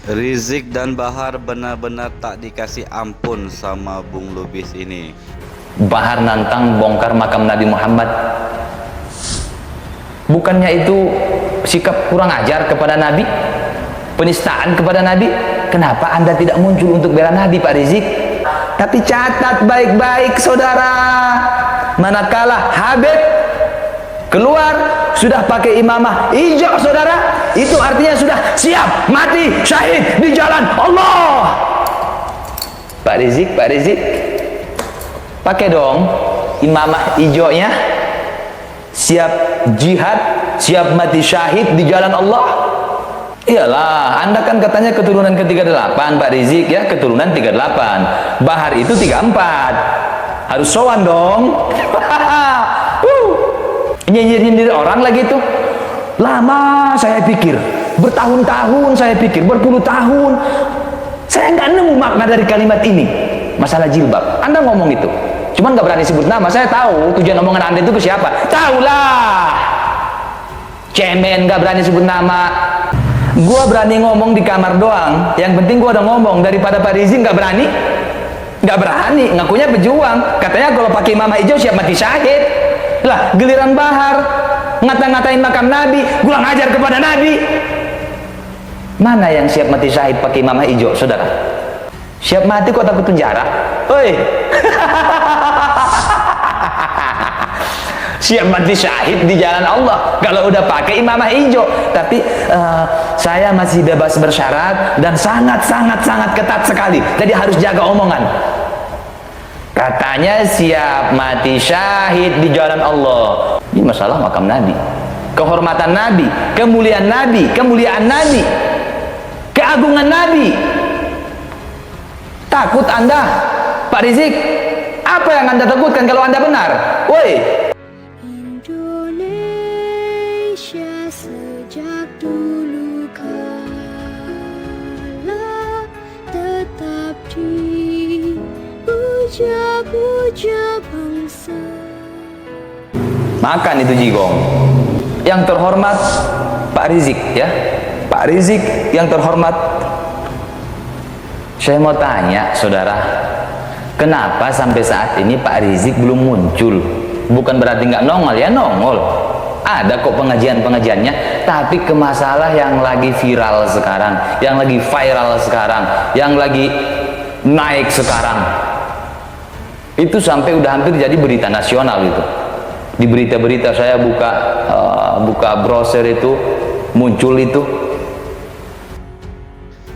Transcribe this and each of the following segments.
Rizik dan Bahar benar-benar tak dikasih ampun sama Bung Lubis ini. Bahar nantang bongkar makam Nabi Muhammad. Bukannya itu sikap kurang ajar kepada Nabi, penistaan kepada Nabi? Kenapa Anda tidak muncul untuk bela Nabi, Pak Rizik? Tapi catat baik-baik saudara, manakala Habib keluar sudah pakai imamah hijau saudara, itu artinya sudah siap mati syahid di jalan Allah. Pak Rizik pakai dong imamah hijaunya, siap jihad, siap mati syahid di jalan Allah. Iyalah, Anda kan katanya keturunan ke-38 Pak Rizik ya, keturunan 38. Bahar itu 34. Harus sowan dong. Nyindir-nyindir orang lagi tuh. Lama saya pikir, bertahun-tahun saya pikir, berpuluh tahun saya nggak nemu makna dari kalimat ini. Masalah jilbab. Anda ngomong itu. Cuman nggak berani sebut nama. Saya tahu tujuan omongan Anda itu ke siapa. Tahulah. Cemen nggak berani sebut nama. Gua berani ngomong di kamar doang. Yang penting gua udah ngomong. Daripada Pak Rizik nggak berani, ngakunya pejuang. Katanya kalau pakai imamah hijau siap mati syahid. Lah giliran Bahar ngata-ngatain makam Nabi, gua ngajar kepada Nabi. Mana yang siap mati syahid pakai imamah hijau, saudara? Siap mati kok takut penjara? Oi. Siap mati syahid di jalan Allah kalau udah pakai imamah hijau. Tapi saya masih bebas bersyarat dan sangat ketat sekali, jadi harus jaga omongan. Katanya siap mati syahid di jalan Allah. Ini masalah makam Nabi, kehormatan Nabi, kemuliaan Nabi, keagungan Nabi. Takut Anda, Pak Rizik? Apa yang Anda takutkan kalau Anda benar? Woi, sejak dulu kala tetap dipuja-puja bangsa. makan itu jigong. Yang terhormat Pak Rizik ya, Pak Rizik yang terhormat. Saya mau tanya saudara, kenapa sampai saat ini Pak Rizik belum muncul? Bukan berarti nggak nongol ya, nongol. Ada kok pengajiannya, tapi ke masalah yang lagi viral sekarang, yang lagi viral sekarang, yang lagi naik sekarang, itu sampai udah hampir jadi berita nasional itu. Di berita-berita saya buka browser itu muncul itu.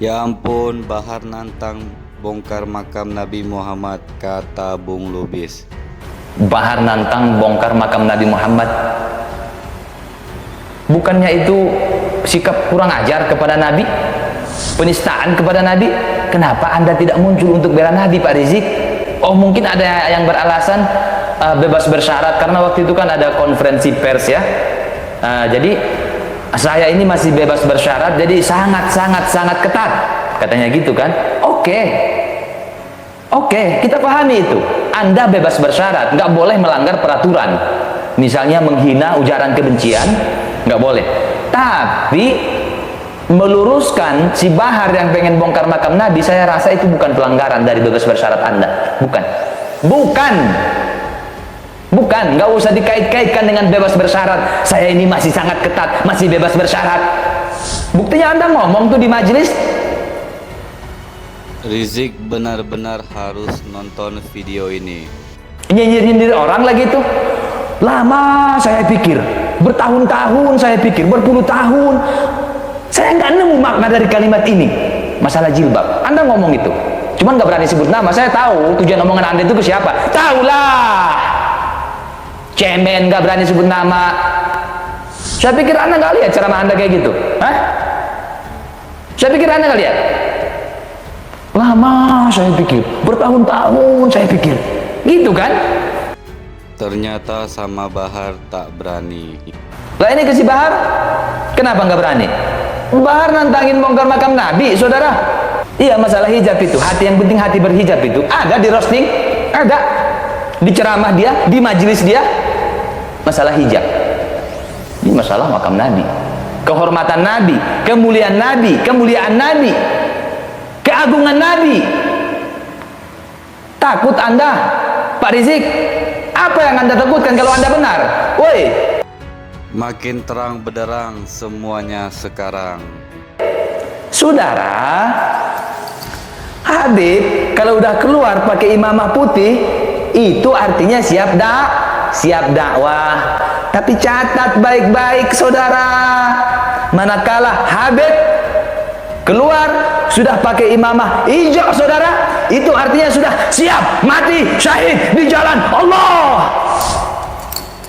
Ya ampun, Bahar nantang bongkar makam Nabi Muhammad, kata Bung Lubis. Bahar nantang bongkar makam Nabi Muhammad. Bukannya itu sikap kurang ajar kepada Nabi, penistaan kepada Nabi? Kenapa Anda tidak muncul untuk bela Nabi, Pak Rizik? Oh, mungkin ada yang beralasan bebas bersyarat karena waktu itu kan ada konferensi pers ya. Jadi saya ini masih bebas bersyarat, jadi sangat ketat, katanya gitu kan. Oke, kita pahami itu. Anda bebas bersyarat, nggak boleh melanggar peraturan. Misalnya menghina, ujaran kebencian, nggak boleh. Tapi meluruskan si Bahar yang pengen bongkar makam Nabi, saya rasa itu bukan pelanggaran dari bebas bersyarat Anda. Bukan, nggak usah dikait-kaitkan dengan bebas bersyarat. Saya ini masih sangat ketat, masih bebas bersyarat. Buktinya Anda ngomong tuh di majelis. Rizik benar-benar harus nonton video ini. Nyindir-nyindir orang lagi tuh. Lama saya pikir, bertahun-tahun saya pikir, berpuluh tahun saya nggak nemu makna dari kalimat ini. Masalah jilbab. Anda ngomong itu, cuman nggak berani sebut nama. Saya tahu tujuan omongan Anda itu ke siapa. Tahulah. Cemen nggak berani sebut nama. Saya pikir Anda nggak lihat ceramah Anda kayak gitu. Hah? Saya pikir Anda nggak lihat. Lama saya pikir, bertahun-tahun saya pikir, gitu kan? Ternyata sama Bahar tak berani. Lah ini ke si Bahar, kenapa nggak berani? Bahar nantangin bongkar makam Nabi, saudara. Iya, masalah hijab itu, hati yang penting hati berhijab itu ada di roasting, ada di ceramah dia, di majelis dia. Masalah hijab, ini masalah makam Nabi. kehormatan Nabi, kemuliaan Nabi, kemuliaan Nabi, keagungan Nabi. Takut Anda, Pak Rizik? Apa yang Anda takutkan kalau Anda benar? Woi, Makin terang benderang semuanya sekarang. saudara, Habib kalau udah keluar pakai imamah putih, itu artinya siap dakwah. Tapi catat baik-baik saudara, manakala Habib keluar sudah pakai imamah hijau saudara, itu artinya sudah siap mati syahid di jalan Allah.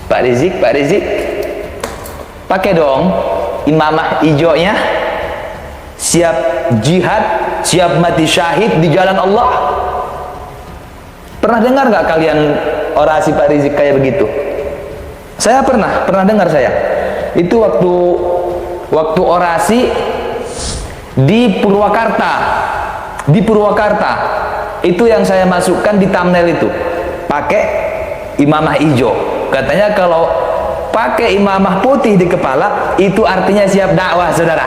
Pak Rizik, pakai dong imamah hijaunya, siap jihad, siap mati syahid di jalan Allah. Pernah dengar nggak kalian orasi Pak Rizik kayak begitu? Saya pernah dengar saya. Itu waktu orasi di Purwakarta. Itu yang saya masukkan di thumbnail itu. Pakai imamah hijau. Katanya kalau pakai imamah putih di kepala itu artinya siap dakwah, saudara.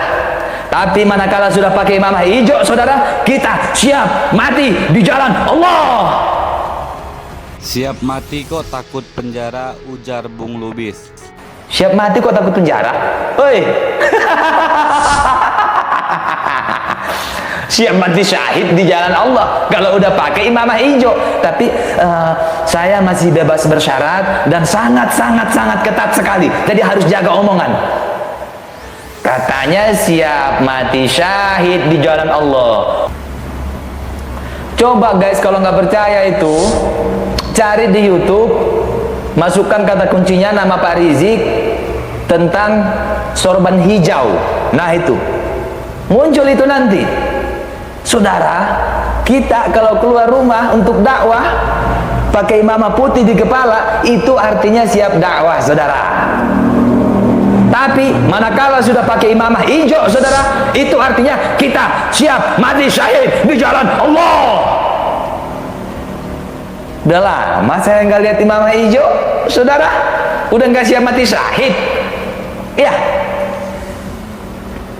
Tapi manakala sudah pakai imamah hijau, saudara, kita siap mati di jalan Allah. Siap mati kok takut penjara, ujar Bung Lubis. Siap mati kok takut penjara? Oi. Siap mati syahid di jalan Allah kalau udah pakai imamah hijau. Tapi saya masih bebas bersyarat dan sangat ketat sekali. Jadi harus jaga omongan. Katanya siap mati syahid di jalan Allah. Coba guys, kalau nggak percaya itu cari di YouTube, masukkan kata kuncinya nama Pak Rizik tentang sorban hijau. Nah itu muncul itu nanti. Saudara, kita kalau keluar rumah untuk dakwah pakai imamah putih di kepala, itu artinya siap dakwah, saudara. Tapi manakala sudah pakai imamah hijau, saudara, itu artinya kita siap mati syahid di jalan Allah. Udah lama saya nggak lihat imamah hijau, saudara. Udah nggak siap mati syahid. Ya,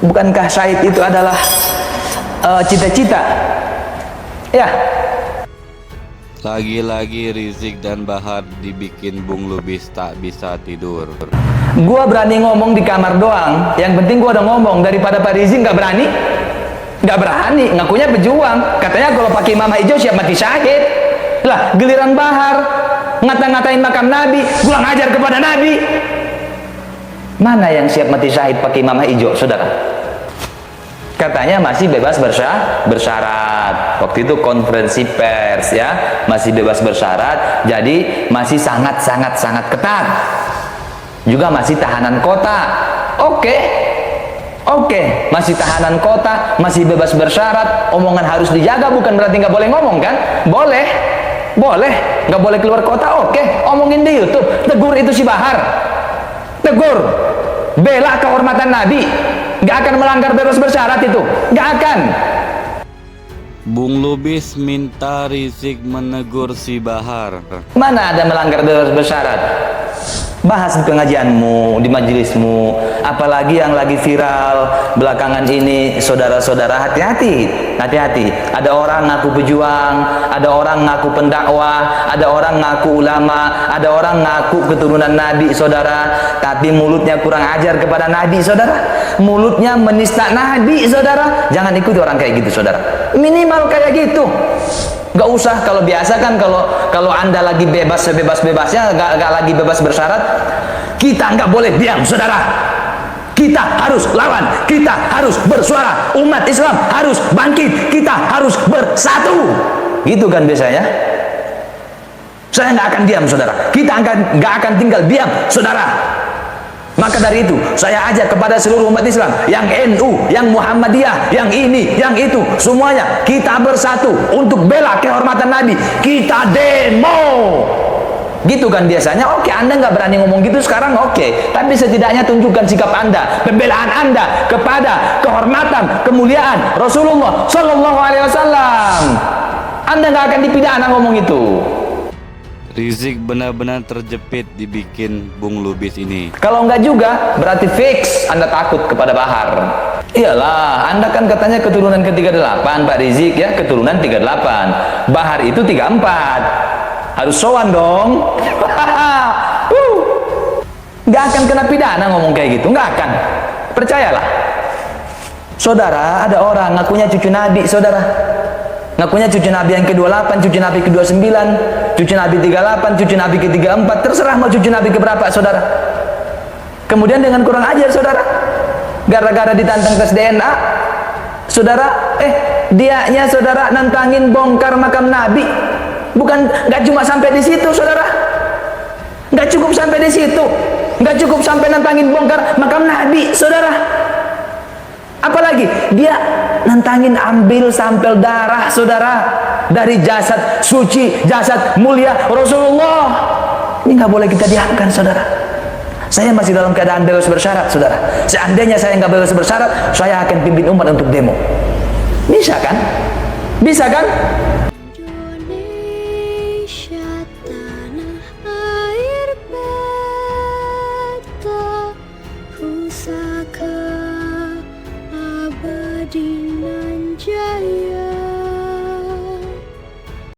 bukankah syahid itu adalah cita-cita? Ya. Lagi-lagi Rizik dan Bahar dibikin Bung Lubis tak bisa tidur. Gua berani ngomong di kamar doang. Yang penting gua udah ngomong, daripada Pak Rizik nggak berani. Ngakunya pejuang. Katanya kalau pakai imamah hijau siap mati syahid. Lah, giliran Bahar ngata-ngatain makam Nabi, gua ngajar kepada Nabi. Mana yang siap mati syahid pakai imamah hijau, saudara? Katanya masih bebas bersyarat. Waktu itu konferensi pers ya, masih bebas bersyarat, jadi masih sangat ketat. Juga masih tahanan kota. Oke, masih tahanan kota, masih bebas bersyarat. Omongan harus dijaga, bukan berarti nggak boleh ngomong kan? Boleh, nggak boleh keluar kota. Oke, omongin di YouTube, tegur itu si Bahar, tegur, bela kehormatan Nabi. Gak akan melanggar bebas bersyarat itu, gak akan. Bung Lubis minta Rizik menegur si Bahar. Mana ada melanggar bebas bersyarat? Bahas di pengajianmu, di majelismu. Apalagi yang lagi viral belakangan ini, saudara-saudara, hati-hati. Ada orang ngaku pejuang, ada orang ngaku pendakwah, ada orang ngaku ulama, ada orang ngaku keturunan Nabi, saudara. Tapi mulutnya kurang ajar kepada Nabi, saudara. Mulutnya menista Nabi, saudara. Jangan ikuti orang kayak gitu, saudara. Minimal kayak gitu. Gak usah, kalau biasa kan kalau Anda lagi bebas sebebas-bebasnya, gak lagi bebas bersyarat, kita nggak boleh diam, saudara. Kita harus lawan, kita harus bersuara. Umat Islam harus bangkit, kita harus bersatu. Gitu kan biasanya. Saya nggak akan diam, saudara. Kita nggak akan tinggal diam, saudara. Maka dari itu, saya ajak kepada seluruh umat Islam, yang NU, yang Muhammadiyah, yang ini, yang itu, semuanya kita bersatu untuk bela kehormatan Nabi. Kita demo. Gitu kan biasanya. Oke, Anda nggak berani ngomong gitu sekarang, oke. Tapi setidaknya tunjukkan sikap Anda, pembelaan Anda kepada kehormatan, kemuliaan Rasulullah Shallallahu Alaihi Wasallam. Anda nggak akan dipidana ngomong itu. Rizik benar-benar terjepit dibikin Bung Lubis ini. Kalau enggak juga, berarti fix Anda takut kepada Bahar. Iyalah, Anda kan katanya keturunan ke-38, Pak Rizik ya, keturunan 38. Bahar itu 34. Harus sowan dong. Nggak akan kena pidana ngomong kayak gitu, nggak akan. Percayalah. Saudara, ada orang ngakunya cucu Nabi, saudara. Ngakunya cucu Nabi yang ke-28, cucu Nabi ke-29, cucu Nabi 38, cucu Nabi ke-34, terserah mau cucu Nabi keberapa, saudara. Kemudian dengan kurang ajar, saudara, gara-gara ditantang tes DNA, saudara, dianya saudara nantangin bongkar makam Nabi. Bukan, nggak cuma sampai di situ, saudara. Nggak cukup sampai di situ. Nggak cukup sampai nantangin bongkar makam Nabi, saudara. Apalagi dia nantangin ambil sampel darah, saudara, dari jasad suci, jasad mulia Rasulullah. Ini nggak boleh kita diamkan, saudara. Saya masih dalam keadaan bebas bersyarat, saudara. Seandainya saya nggak bebas bersyarat, saya akan pimpin umat untuk demo. Bisa kan? Bisa kan? Indonesia tanah air beta, pusaka abadi